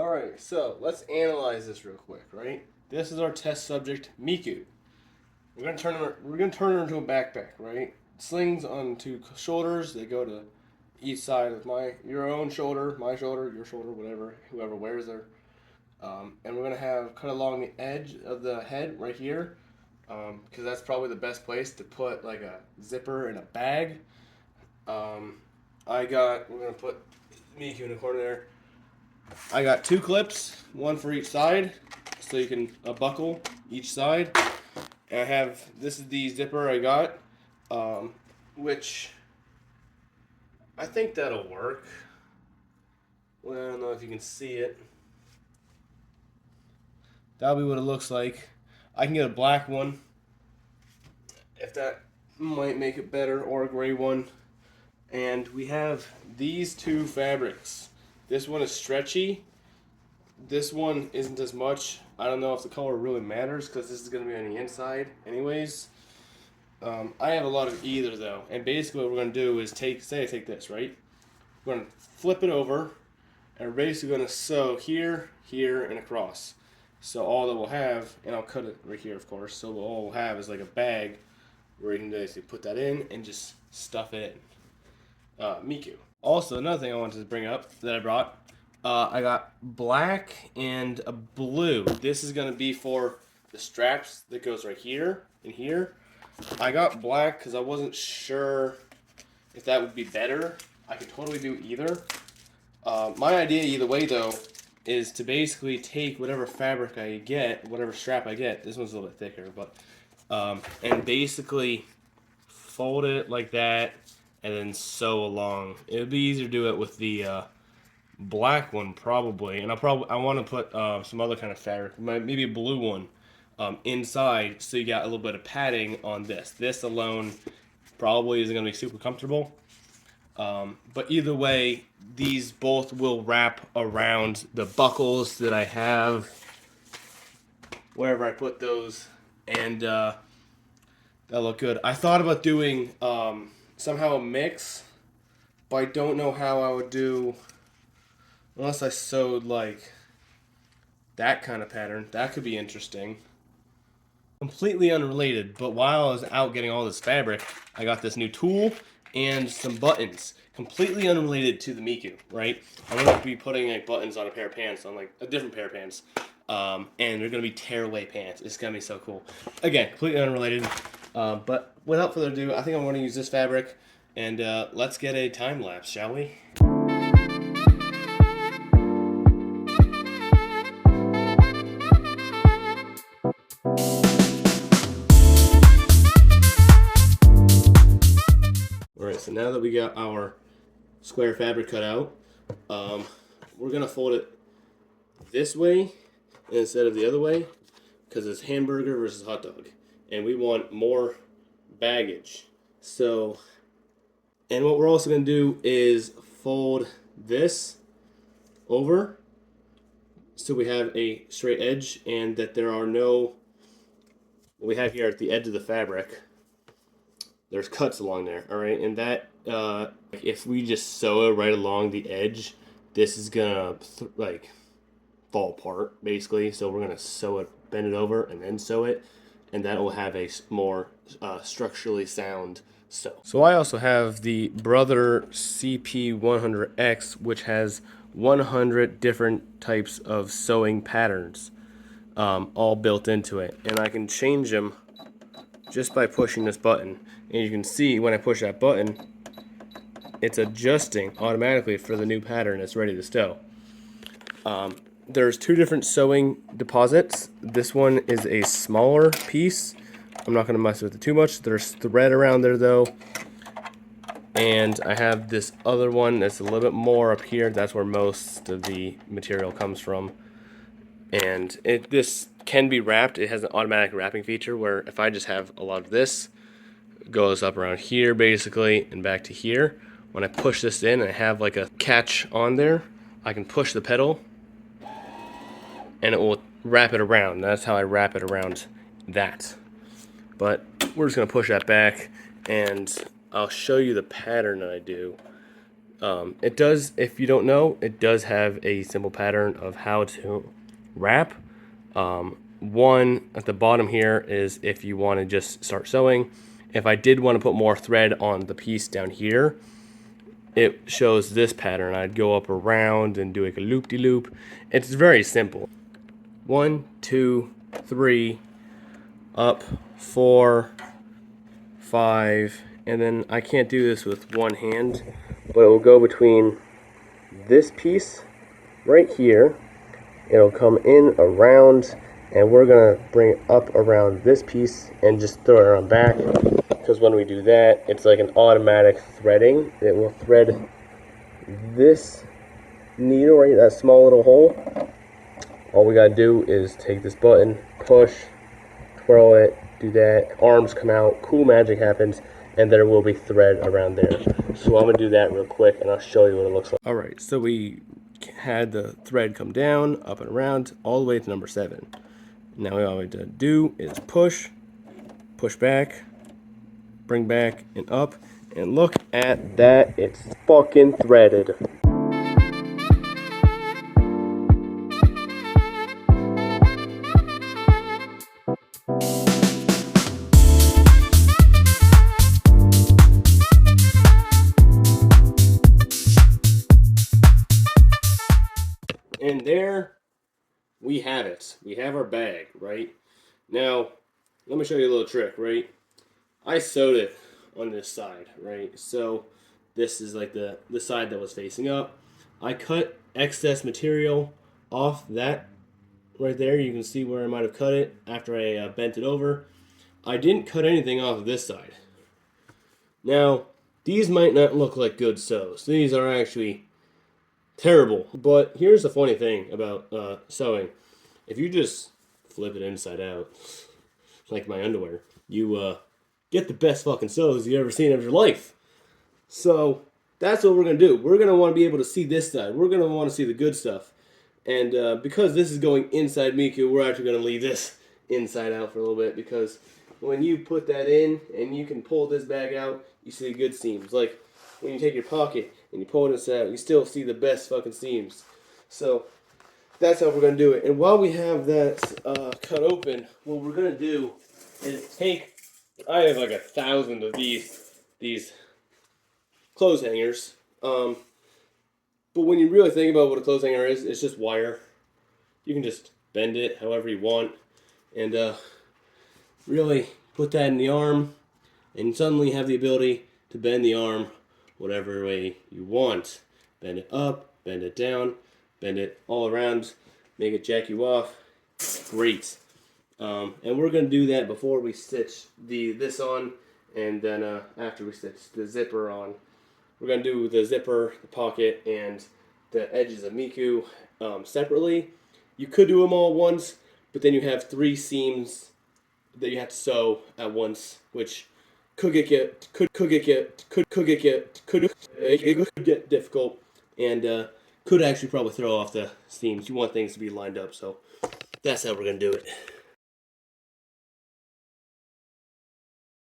Alright, so let's analyze this real quick, right? This is our test subject, Miku. We're gonna turn her into a backpack, right? Slings on two shoulders. They go to each side of your own shoulder, my shoulder, your shoulder, whatever, whoever wears her. And we're gonna have cut along the edge of the head right here, because that's probably the best place to put like a zipper in a bag. We're gonna put Miku in the corner there. I got two clips, one for each side, so you can buckle each side. And this is the zipper I got, which I think that'll work. Well, I don't know if you can see it. That'll be what it looks like. I can get a black one, if that might make it better, or a gray one. And we have these two fabrics. This one is stretchy. This one isn't as much. I don't know if the color really matters because this is going to be on the inside anyways. I have a lot of either though. And basically what we're going to do is take this, right? We're going to flip it over and we're basically going to sew here, here, and across. So all that we'll have, and I'll cut it right here of course, so all we'll have is like a bag where you can basically put that in and just stuff it in. Miku. Also, another thing I wanted to bring up that I brought, I got black and a blue. This is going to be for the straps that goes right here and here. I got black because I wasn't sure if that would be better. I could totally do either. My idea either way though is to basically take whatever fabric I get, whatever strap I get, this one's a little bit thicker, but and basically fold it like that and then sew along. It would be easier to do it with the black one probably, and I want to put some other kind of fabric, maybe a blue one inside, so you got a little bit of padding on this. This alone probably isn't going to be super comfortable, but either way, these both will wrap around the buckles that I have wherever I put those, and that'll look good. I thought about doing somehow a mix, but I don't know how I would do unless I sewed like that kind of pattern. That could be interesting. Completely unrelated, but while I was out getting all this fabric, I got this new tool and some buttons. Completely unrelated to the Miku, right? I'm going to be putting like buttons on a pair of pants, on like a different pair of pants. And they're going to be tearaway pants. It's going to be so cool. Again, completely unrelated. But without further ado, I think I'm going to use this fabric. And let's get a time lapse, shall we? Alright, so now that we got our square fabric cut out, we're going to fold it this way instead of the other way, because it's hamburger versus hot dog. And we want more baggage. So, and what we're also going to do is fold this over so we have a straight edge, and that there are no, what we have here at the edge of the fabric, there's cuts along there, alright? And that, if we just sew it right along the edge, this is gonna like fall apart basically. So we're gonna sew it, bend it over, and then sew it, and that will have a more structurally sound sew. So I also have the Brother CP100X, which has 100 different types of sewing patterns all built into it, and I can change them just by pushing this button. And you can see when I push that button, it's adjusting automatically for the new pattern that's ready to sew. There's two different sewing deposits. This one is a smaller piece. I'm not going to mess with it too much. There's thread around there though. And I have this other one that's a little bit more up here. That's where most of the material comes from. And this can be wrapped. It has an automatic wrapping feature where if I just have a lot of this, it goes up around here basically and back to here. When I push this in and I have like a catch on there, I can push the pedal and it will wrap it around. That's how I wrap it around that. But we're just going to push that back, and I'll show you the pattern that I do. It does, if you don't know, it does have a simple pattern of how to wrap. One at the bottom here is if you want to just start sewing. If I did want to put more thread on the piece down here, it shows this pattern. I'd go up around and do like a loop-de-loop. It's very simple. 1, 2, 3, up, 4, 5, and then I can't do this with one hand, but it will go between this piece right here. It'll come in around, and we're gonna bring it up around this piece and just throw it around back, because when we do that, it's like an automatic threading. It will thread this needle right, that small little hole. All we gotta do is take this button, push, twirl it, do that, arms come out, cool magic happens, and there will be thread around there. So I'm gonna do that real quick and I'll show you what it looks like. Alright, so we had the thread come down, up and around, all the way to number 7. Now all we have to do is push, push back, bring back and up, and look at that, it's fucking threaded. And there we have it. We have our bag, right? Now, let me show you a little trick, right? I sewed it on this side, right? So this is like the side that was facing up. I cut excess material off that right there. You can see where I might have cut it after I bent it over. I didn't cut anything off of this side. Now, these might not look like good sews. These are actually terrible. But here's the funny thing about sewing. If you just flip it inside out, like my underwear, you get the best fucking sews you've ever seen in your life. So that's what we're going to do. We're going to want to be able to see this side. We're going to want to see the good stuff. And because this is going inside Miku, we're actually going to leave this inside out for a little bit, because when you put that in and you can pull this bag out, you see the good seams. Like when you take your pocket and you pull this out, you still see the best fucking seams. So that's how we're going to do it. And while we have that cut open, what we're going to do is take, I have like 1,000 of these clothes hangers. But when you really think about what a clothes hanger is, it's just wire. You can just bend it however you want and really put that in the arm, and suddenly have the ability to bend the arm whatever way you want. Bend it up, bend it down, bend it all around, make it jack you off. Great. And we're going to do that before we stitch this on, and then after we stitch the zipper on. We're going to do the zipper, the pocket, and the edges of Miku separately. You could do them all at once, but then you have 3 seams that you have to sew at once, which could get difficult, and could actually probably throw off the seams. You want things to be lined up, so that's how we're going to do it.